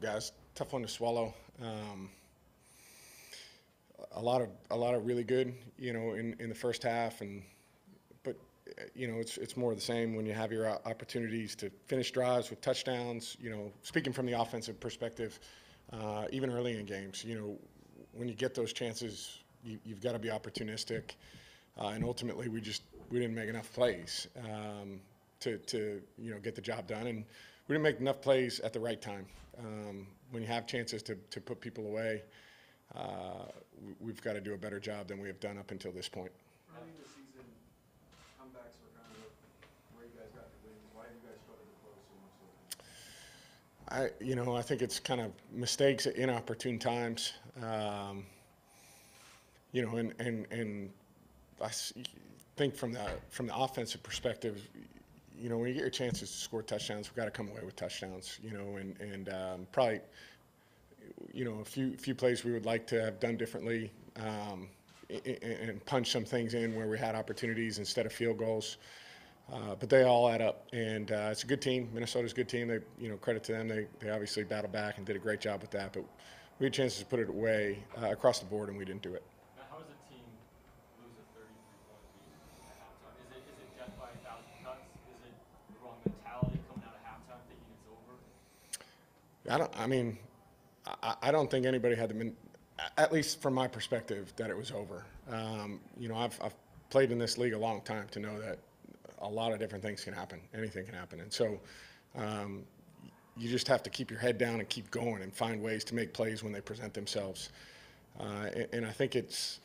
guys. Tough one to swallow. A lot of really good, in the first half, but it's more of the same when you have your opportunities to finish drives with touchdowns. Speaking from the offensive perspective, even early in games, when you get those chances, you've got to be opportunistic, and ultimately we didn't make enough plays to get the job done, and we didn't make enough plays at the right time. When you have chances to put people away, we've got to do a better job than we have done up until this point. Early in the season, comebacks were kind of where you guys got the wins. Why have you guys struggled to close so much so? I think it's kind of mistakes at inopportune times. And I think from the offensive perspective, when you get your chances to score touchdowns, we've got to come away with touchdowns. Probably, a few plays we would like to have done differently, and punch some things in where we had opportunities instead of field goals. But they all add up, and it's a good team. Minnesota's a good team. They, credit to them. They obviously battled back and did a great job with that. But we had chances to put it away across the board, and we didn't do it. Now, how does a team lose a 33-point lead at halftime? Is it death by 1,000 cuts? Is it the wrong mentality coming out of halftime thinking it's over? I don't think anybody had at least from my perspective, that it was over. I've played in this league a long time to know that a lot of different things can happen. Anything can happen. And so you just have to keep your head down and keep going and find ways to make plays when they present themselves. And I think it's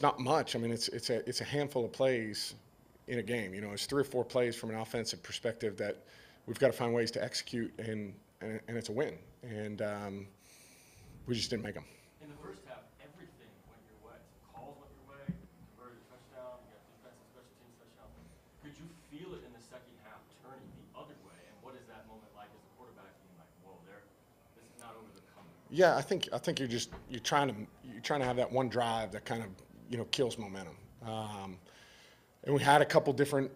not much. It's a handful of plays in a game. It's 3 or 4 plays from an offensive perspective that we've got to find ways to execute, and it's a win. And we just didn't make them. In the first half, everything went your way. Calls went your way, converted a touchdown, you got defensive special teams touchdown. Could you feel it in the second half turning the other way? And what is that moment like as a quarterback being like, whoa, this is not over the coming? Yeah, I think you're trying to have that one drive that kind of kills momentum. And we had a couple different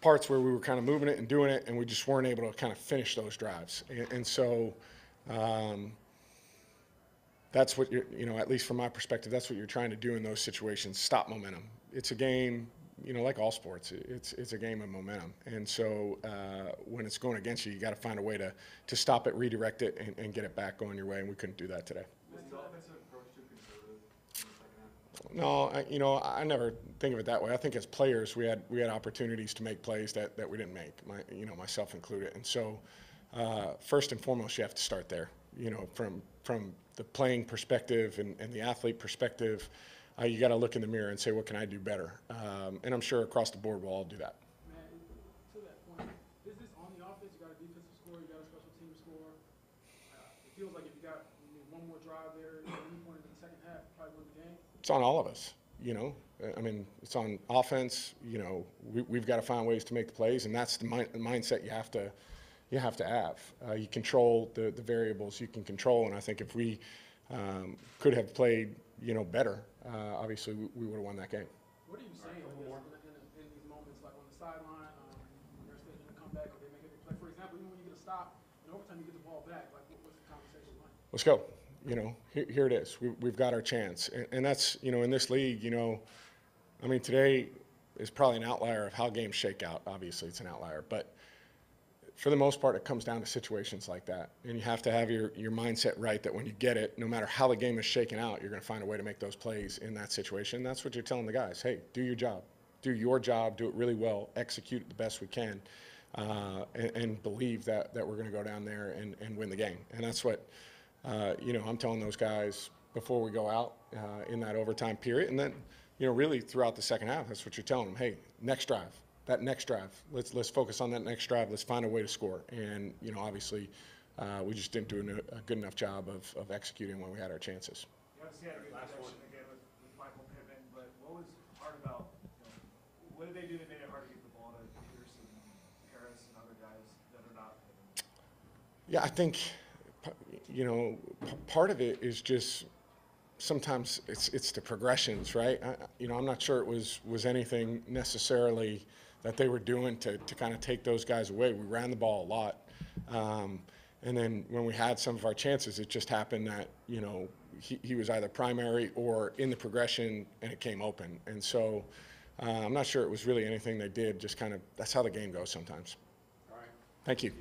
parts where we were kind of moving it and doing it, and we just weren't able to kind of finish those drives. And so that's what at least from my perspective, that's what you're trying to do in those situations. Stop momentum. It's a game, like all sports. It's a game of momentum. And so when it's going against you, you got to find a way to stop it, redirect it, and get it back going your way. And we couldn't do that today. Was the offensive approach too conservative in the second half? No, I never think of it that way. I think as players, we had opportunities to make plays that we didn't make. Myself included. And so first and foremost, you have to start there. From the playing perspective and the athlete perspective, you got to look in the mirror and say, what can I do better? And I'm sure across the board we'll all do that. Man, to that point, is this on the offense? You got a defensive score, you got a special team score. It feels like if you got one more drive there at any point in the second half, you probably win the game. It's on all of us. It's on offense. We've got to find ways to make the plays, and that's the mindset you have to have. You control the variables you can control, and I think if we could have played better, obviously we would have won that game. What are you saying in these moments, like on the sideline, when they're expecting to come back, or they make a play? For example, even when you get a stop, in overtime you get the ball back. Like, what's the conversation like? Let's go. Here it is. We've got our chance, and that's in this league. Today is probably an outlier of how games shake out. Obviously, it's an outlier, but for the most part, it comes down to situations like that. And you have to have your mindset right that when you get it, no matter how the game is shaking out, you're going to find a way to make those plays in that situation. That's what you're telling the guys. Hey, do your job. Do your job. Do it really well. Execute it the best we can. And believe that we're going to go down there and win the game. And that's what, I'm telling those guys before we go out in that overtime period. And then, really throughout the second half, that's what you're telling them. Hey, next drive. That next drive, let's focus on that next drive. Let's find a way to score. And obviously, we just didn't do a good enough job of executing when we had our chances. You obviously had a good connection again with Michael Pittman, but what was hard about? What did they do that made it hard to get the ball to Peterson, Harris, and other guys that are not Pittman? Yeah, I think part of it is just sometimes it's the progressions, right? I'm not sure it was anything necessarily that they were doing to kind of take those guys away. We ran the ball a lot. And then when we had some of our chances, it just happened that, you know, he was either primary or in the progression and it came open. And so I'm not sure it was really anything they did, just kind of, that's how the game goes sometimes. All right. Thank you.